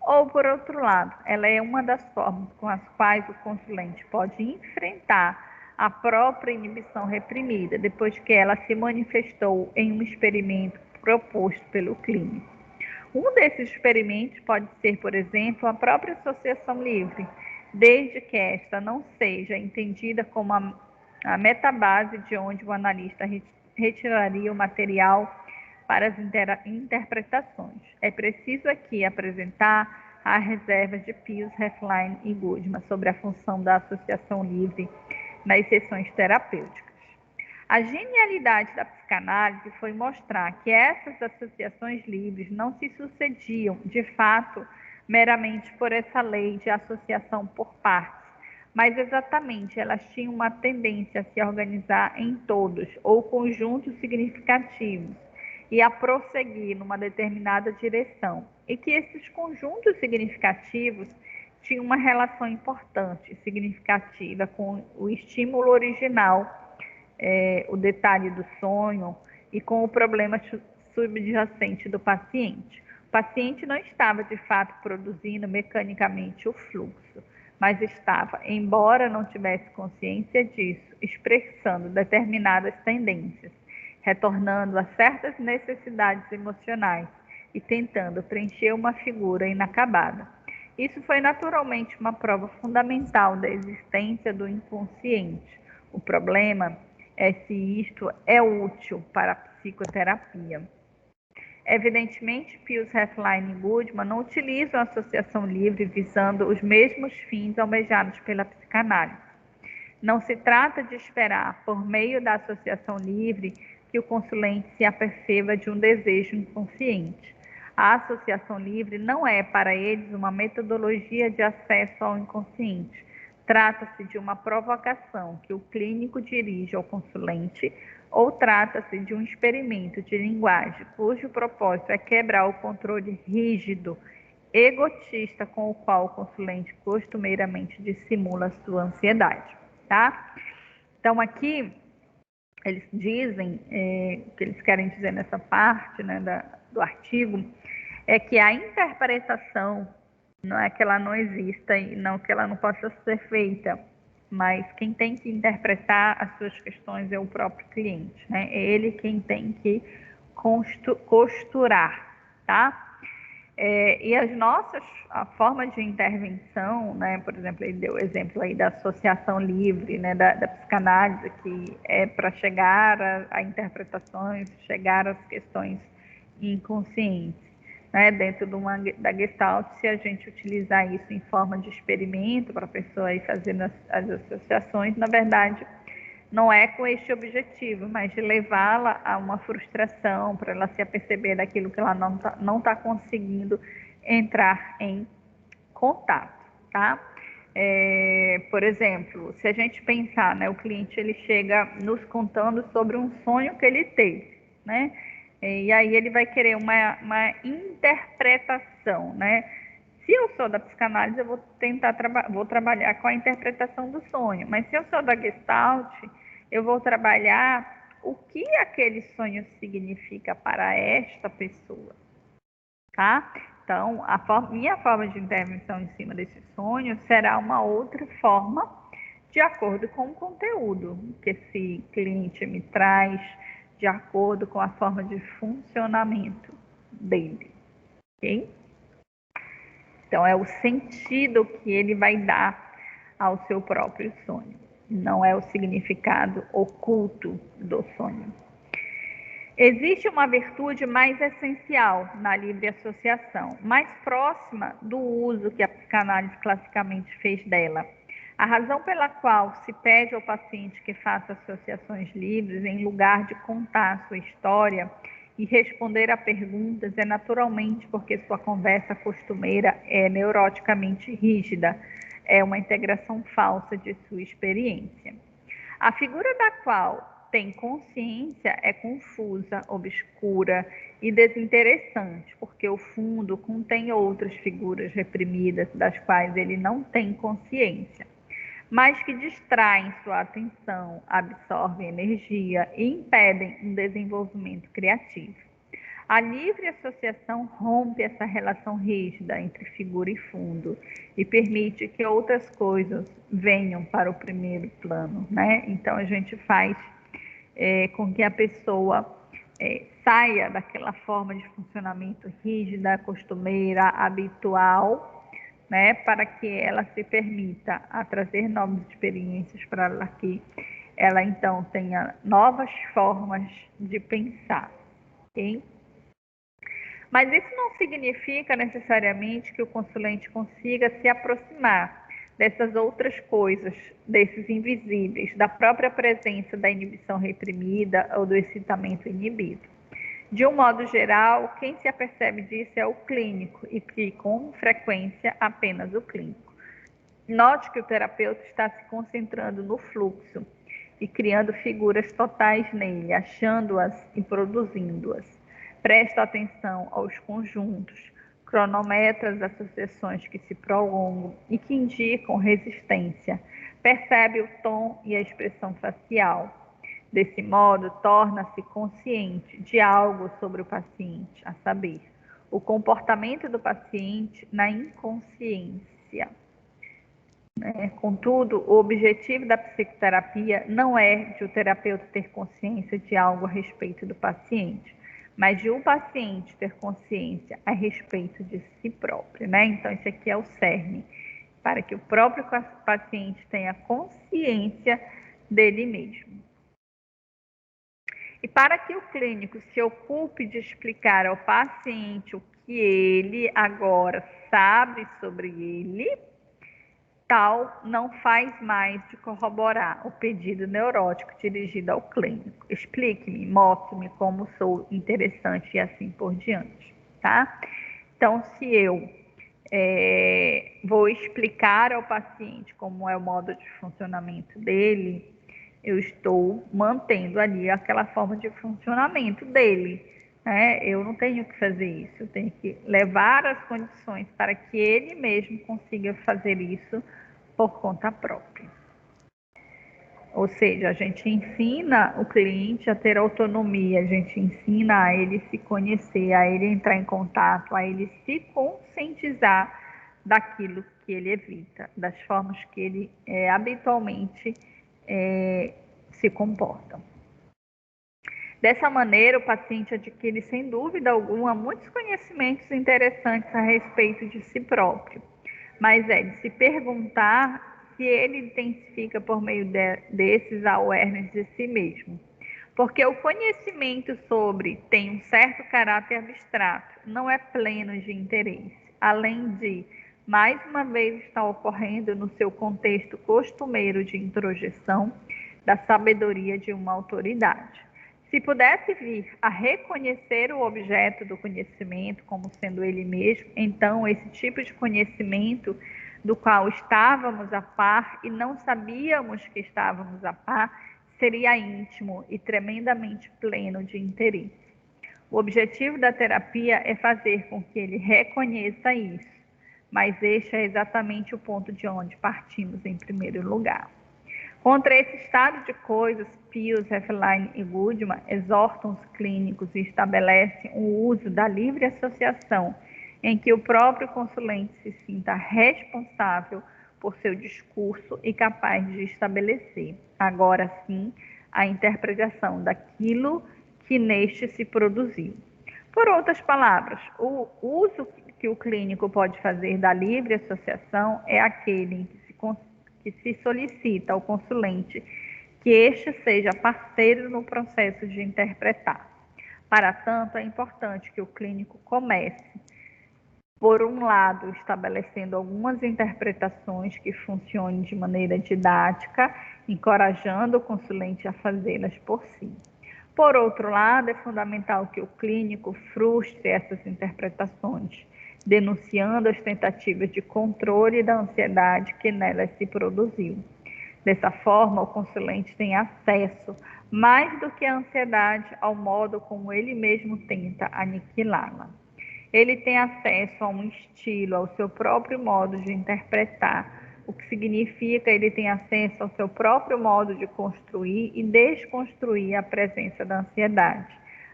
Ou, por outro lado, ela é uma das formas com as quais o consulente pode enfrentar a própria inibição reprimida, depois que ela se manifestou em um experimento proposto pelo clínico. Um desses experimentos pode ser, por exemplo, a própria associação livre, desde que esta não seja entendida como a metabase de onde o analista retiraria o material para as interpretações. É preciso aqui apresentar as reservas de Pius, Heffeline e Goodman sobre a função da associação livre nas sessões terapêuticas. A genialidade da psicanálise foi mostrar que essas associações livres não se sucediam, de fato, meramente por essa lei de associação por partes, mas exatamente elas tinham uma tendência a se organizar em todos ou conjuntos significativos e a prosseguir numa determinada direção, e que esses conjuntos significativos tinham uma relação importante, significativa com o estímulo original, o detalhe do sonho e com o problema subjacente do paciente. O paciente não estava, de fato, produzindo mecanicamente o fluxo, mas estava, embora não tivesse consciência disso, expressando determinadas tendências, retornando a certas necessidades emocionais e tentando preencher uma figura inacabada. Isso foi naturalmente uma prova fundamental da existência do inconsciente. O problema é se isto é útil para a psicoterapia. Evidentemente, Pius, Heffeline e Goodman não utilizam a associação livre visando os mesmos fins almejados pela psicanálise. Não se trata de esperar, por meio da associação livre, que o consulente se aperceba de um desejo inconsciente. A associação livre não é, para eles, uma metodologia de acesso ao inconsciente. Trata-se de uma provocação que o clínico dirige ao consulente, ou trata-se de um experimento de linguagem cujo propósito é quebrar o controle rígido, egotista com o qual o consulente costumeiramente dissimula sua ansiedade, tá? Então, aqui, eles dizem, o que eles querem dizer nessa parte, né, do artigo, é que a interpretação não é que ela não exista e não que ela não possa ser feita, mas quem tem que interpretar as suas questões é o próprio cliente, né? É ele quem tem que costurar, tá? E a forma de intervenção, né? Por exemplo, ele deu o exemplo aí da associação livre, né? Da psicanálise, que é para chegar a interpretações, chegar às questões inconscientes. né, dentro da Gestalt, se a gente utilizar isso em forma de experimento para a pessoa ir fazendo as associações, na verdade, não é com este objetivo, mas de levá-la a uma frustração, para ela se aperceber daquilo que ela não tá conseguindo entrar em contato, tá? Por exemplo, se a gente pensar, né, o cliente ele chega nos contando sobre um sonho que ele teve, né? E aí ele vai querer uma interpretação, né? Se eu sou da psicanálise, eu vou tentar vou trabalhar com a interpretação do sonho, mas se eu sou da Gestalt, eu vou trabalhar o que aquele sonho significa para esta pessoa, tá? Então, minha forma de intervenção em cima desse sonho será uma outra forma, de acordo com o conteúdo que esse cliente me traz, de acordo com a forma de funcionamento dele, ok? Então, é o sentido que ele vai dar ao seu próprio sonho, não é o significado oculto do sonho. Existe uma virtude mais essencial na livre associação, mais próxima do uso que a psicanálise classicamente fez dela. A razão pela qual se pede ao paciente que faça associações livres em lugar de contar sua história e responder a perguntas é naturalmente porque sua conversa costumeira é neuroticamente rígida, é uma integração falsa de sua experiência. A figura da qual tem consciência é confusa, obscura e desinteressante, porque o fundo contém outras figuras reprimidas das quais ele não tem consciência, mas que distraem sua atenção, absorvem energia e impedem um desenvolvimento criativo. A livre associação rompe essa relação rígida entre figura e fundo e permite que outras coisas venham para o primeiro plano, né? Então a gente faz com que a pessoa saia daquela forma de funcionamento rígida, costumeira, habitual, né, para que ela se permita a trazer novas experiências para ela, que ela então tenha novas formas de pensar, ok? Mas isso não significa necessariamente que o consulente consiga se aproximar dessas outras coisas, desses invisíveis, da própria presença da inibição reprimida ou do excitamento inibido. De um modo geral, quem se apercebe disso é o clínico, e que, com frequência, apenas o clínico. Note que o terapeuta está se concentrando no fluxo e criando figuras totais nele, achando-as e produzindo-as. Presta atenção aos conjuntos, cronometra as associações que se prolongam e que indicam resistência, percebe o tom e a expressão facial. Desse modo, torna-se consciente de algo sobre o paciente, a saber, o comportamento do paciente na inconsciência. Contudo, o objetivo da psicoterapia não é de o terapeuta ter consciência de algo a respeito do paciente, mas de o paciente ter consciência a respeito de si próprio, né? Então, esse aqui é o cerne, para que o próprio paciente tenha consciência dele mesmo. E para que o clínico se ocupe de explicar ao paciente o que ele agora sabe sobre ele, tal não faz mais de corroborar o pedido neurótico dirigido ao clínico. Explique-me, mostre-me como sou interessante e assim por diante, tá? Então, se eu vou explicar ao paciente como é o modo de funcionamento dele, eu estou mantendo ali aquela forma de funcionamento dele, né? Eu não tenho que fazer isso, eu tenho que levar as condições para que ele mesmo consiga fazer isso por conta própria. Ou seja, a gente ensina o cliente a ter autonomia, a gente ensina a ele se conhecer, a ele entrar em contato, a ele se conscientizar daquilo que ele evita, das formas que ele habitualmente se comporta. Dessa maneira, o paciente adquire, sem dúvida alguma, muitos conhecimentos interessantes a respeito de si próprio, mas é de se perguntar se ele identifica por meio desses awareness de si mesmo. Porque o conhecimento sobre tem um certo caráter abstrato, não é pleno de interesse, além de, mais uma vez, está ocorrendo no seu contexto costumeiro de introjeção da sabedoria de uma autoridade. Se pudesse vir a reconhecer o objeto do conhecimento como sendo ele mesmo, então esse tipo de conhecimento do qual estávamos a par e não sabíamos que estávamos a par, seria íntimo e tremendamente pleno de interesse. O objetivo da terapia é fazer com que ele reconheça isso, mas este é exatamente o ponto de onde partimos em primeiro lugar. Contra esse estado de coisas, Pius, Heffeline e Goodman exortam os clínicos e estabelecem o uso da livre associação, em que o próprio consulente se sinta responsável por seu discurso e capaz de estabelecer, agora sim, a interpretação daquilo que neste se produziu. Por outras palavras, o uso que o clínico pode fazer da livre associação é aquele em que se solicita ao consulente que este seja parceiro no processo de interpretar. Para tanto, é importante que o clínico comece, por um lado, estabelecendo algumas interpretações que funcionem de maneira didática, encorajando o consulente a fazê-las por si. Por outro lado, é fundamental que o clínico frustre essas interpretações, denunciando as tentativas de controle da ansiedade que nelas se produziu. Dessa forma, o consulente tem acesso, mais do que a ansiedade, ao modo como ele mesmo tenta aniquilá-la. Ele tem acesso a um estilo, ao seu próprio modo de interpretar, o que significa ele tem acesso ao seu próprio modo de construir e desconstruir a presença da ansiedade,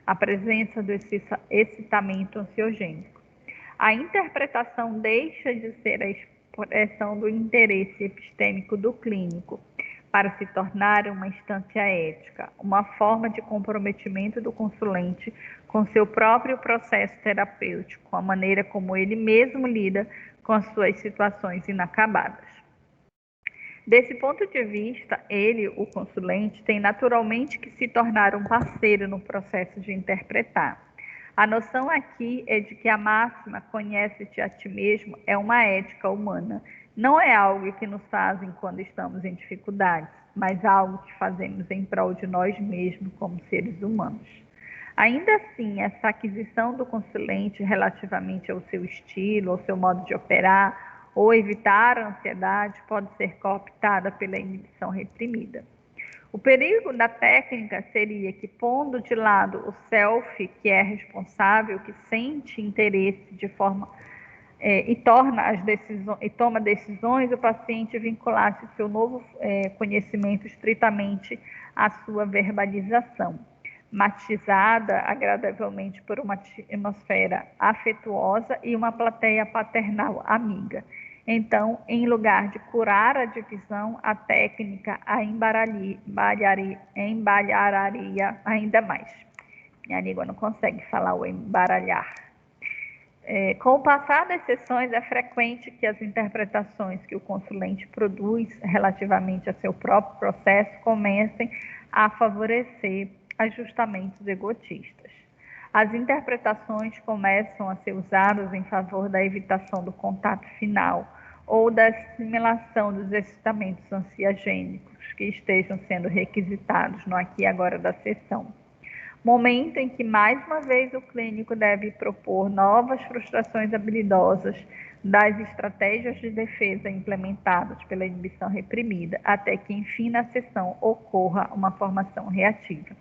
a presença do excitamento ansiogênico. A interpretação deixa de ser a expressão do interesse epistêmico do clínico para se tornar uma instância ética, uma forma de comprometimento do consulente com seu próprio processo terapêutico, com a maneira como ele mesmo lida com as suas situações inacabadas. Desse ponto de vista, ele, o consulente, tem naturalmente que se tornar um parceiro no processo de interpretar. A noção aqui é de que a máxima "conhece-te a ti mesmo" é uma ética humana. Não é algo que nos fazem quando estamos em dificuldades, mas algo que fazemos em prol de nós mesmos como seres humanos. Ainda assim, essa aquisição do consulente relativamente ao seu estilo, ao seu modo de operar, ou evitar a ansiedade, pode ser cooptada pela inibição reprimida. O perigo da técnica seria que, pondo de lado o self, que é responsável, que sente interesse de forma e toma decisões, o paciente vinculasse seu novo conhecimento estritamente à sua verbalização, matizada agradavelmente por uma atmosfera afetuosa e uma plateia paternal amiga. Então, em lugar de curar a divisão, a técnica a embaralharia ainda mais. Minha língua não consegue falar o embaralhar. Com o passar das sessões, é frequente que as interpretações que o consulente produz relativamente a seu próprio processo comecem a favorecer ajustamentos egotistas. As interpretações começam a ser usadas em favor da evitação do contato final ou da assimilação dos excitamentos ansiogênicos que estejam sendo requisitados no aqui e agora da sessão. Momento em que, mais uma vez, o clínico deve propor novas frustrações habilidosas das estratégias de defesa implementadas pela inibição reprimida, até que, enfim, na sessão ocorra uma formação reativa.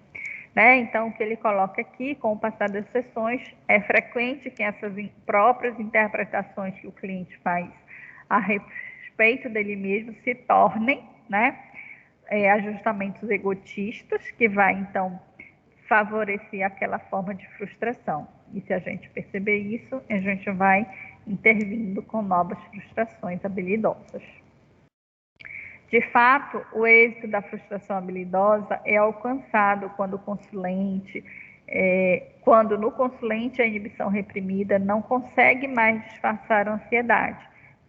Então, o que ele coloca aqui, com o passar das sessões, é frequente que essas próprias interpretações que o cliente faz a respeito dele mesmo se tornem ajustamentos egotistas, que vai, então, favorecer aquela forma de frustração. E se a gente perceber isso, a gente vai intervindo com novas frustrações habilidosas. De fato, o êxito da frustração habilidosa é alcançado quando no consulente a inibição reprimida não consegue mais disfarçar a ansiedade,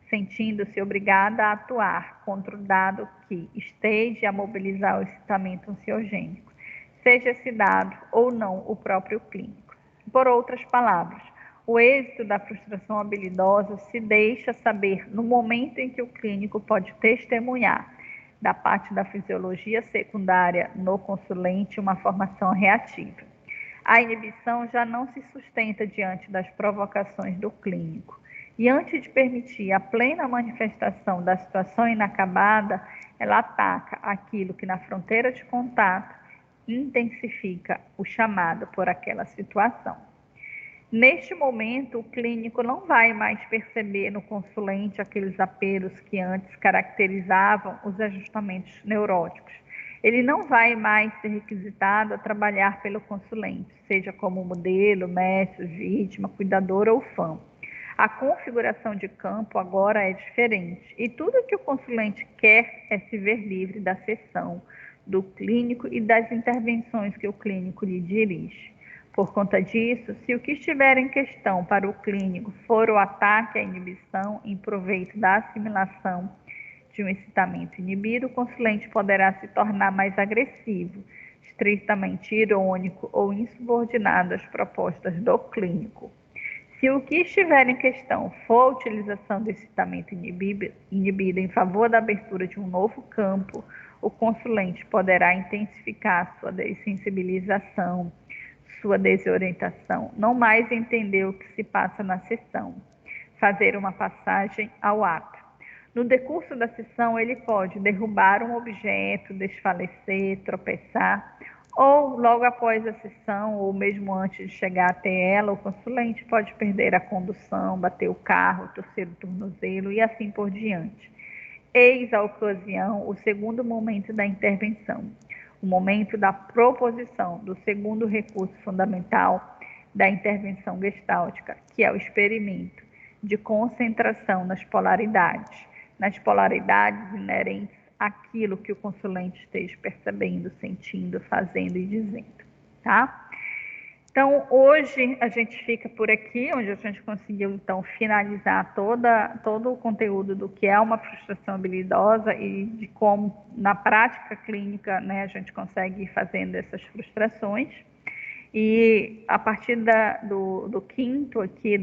sentindo-se obrigada a atuar contra o dado que esteja a mobilizar o excitamento ansiogênico. seja esse dado ou não o próprio clínico. Por outras palavras, o êxito da frustração habilidosa se deixa saber no momento em que o clínico pode testemunhar da parte da fisiologia secundária no consulente uma formação reativa. A inibição já não se sustenta diante das provocações do clínico. E antes de permitir a plena manifestação da situação inacabada, ela ataca aquilo que na fronteira de contato intensifica o chamado por aquela situação. Neste momento, o clínico não vai mais perceber no consulente aqueles apelos que antes caracterizavam os ajustamentos neuróticos. Ele não vai mais ser requisitado a trabalhar pelo consulente, seja como modelo, mestre, vítima, cuidador ou fã. A configuração de campo agora é diferente e tudo que o consulente quer é se ver livre da sessão do clínico e das intervenções que o clínico lhe dirige. Por conta disso, se o que estiver em questão para o clínico for o ataque à inibição em proveito da assimilação de um excitamento inibido, o consulente poderá se tornar mais agressivo, estritamente irônico ou insubordinado às propostas do clínico. Se o que estiver em questão for a utilização do excitamento inibido em favor da abertura de um novo campo, o consulente poderá intensificar sua dessensibilização, sua desorientação, não mais entender o que se passa na sessão, fazer uma passagem ao ato. No decurso da sessão, ele pode derrubar um objeto, desfalecer, tropeçar, ou logo após a sessão, ou mesmo antes de chegar até ela, o consulente pode perder a condução, bater o carro, torcer o tornozelo e assim por diante. Eis a ocasião, o segundo momento da intervenção, o momento da proposição do segundo recurso fundamental da intervenção gestáltica, que é o experimento de concentração nas polaridades inerentes àquilo que o consulente esteja percebendo, sentindo, fazendo e dizendo, tá? Então, hoje a gente fica por aqui, onde a gente conseguiu, então, finalizar todo o conteúdo do que é uma frustração habilidosa e de como, na prática clínica, né, a gente consegue ir fazendo essas frustrações. E a partir do quinto aqui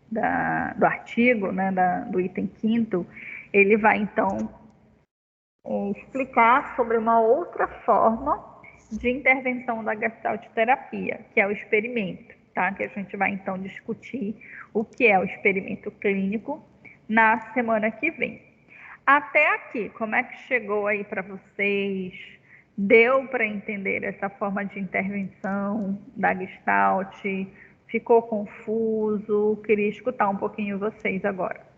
do artigo, né, do item quinto, ele vai, então, explicar sobre uma outra forma de intervenção da gestalt terapia, que é o experimento, tá? Que a gente vai então discutir o que é o experimento clínico na semana que vem. Até aqui, como é que chegou aí para vocês? Deu para entender essa forma de intervenção da gestalt? Ficou confuso? Queria escutar um pouquinho vocês agora.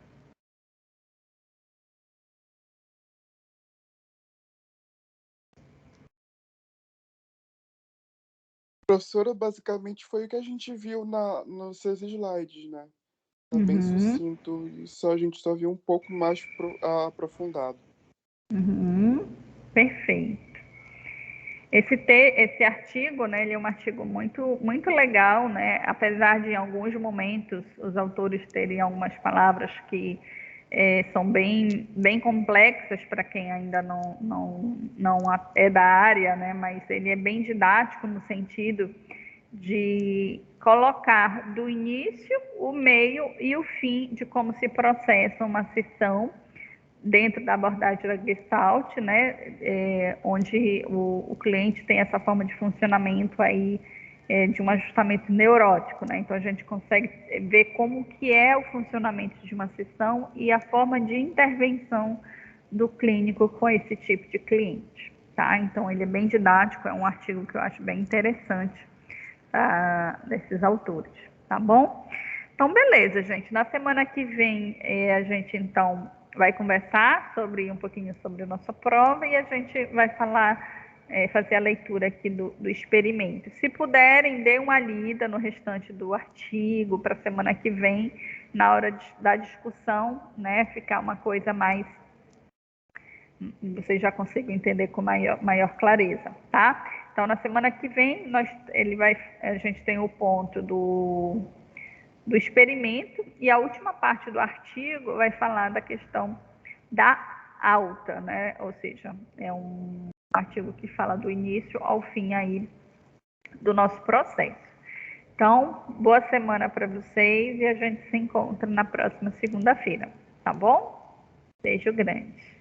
Professora, basicamente foi o que a gente viu nos seus slides, né? Tá bem sucinto e a gente só viu um pouco mais aprofundado. Perfeito. Esse artigo, né, ele é um artigo muito, muito legal, né? Apesar de em alguns momentos os autores terem algumas palavras que são bem complexas para quem ainda não é da área, né? Mas ele é bem didático no sentido de colocar do início, o meio e o fim de como se processa uma sessão dentro da abordagem da Gestalt, né, onde o cliente tem essa forma de funcionamento aí de um ajustamento neurótico, né? Então a gente consegue ver como que é o funcionamento de uma sessão e a forma de intervenção do clínico com esse tipo de cliente, tá? Então ele é bem didático, é um artigo que eu acho bem interessante desses autores, tá bom? Então beleza, gente. Na semana que vem a gente então vai conversar um pouquinho sobre a nossa prova e a gente vai fazer a leitura aqui do experimento. Se puderem, dê uma lida no restante do artigo para a semana que vem, na hora da discussão, né, ficar uma coisa mais... Vocês já conseguem entender com maior clareza, tá? Então, na semana que vem, a gente tem o ponto do experimento e a última parte do artigo vai falar da questão da alta, né? Ou seja, é um artigo que fala do início ao fim aí do nosso processo. Então, boa semana para vocês e a gente se encontra na próxima segunda-feira, tá bom? Beijo grande.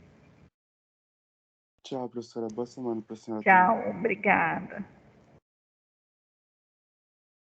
Tchau, professora. Boa semana para a senhora também. Tchau, obrigada.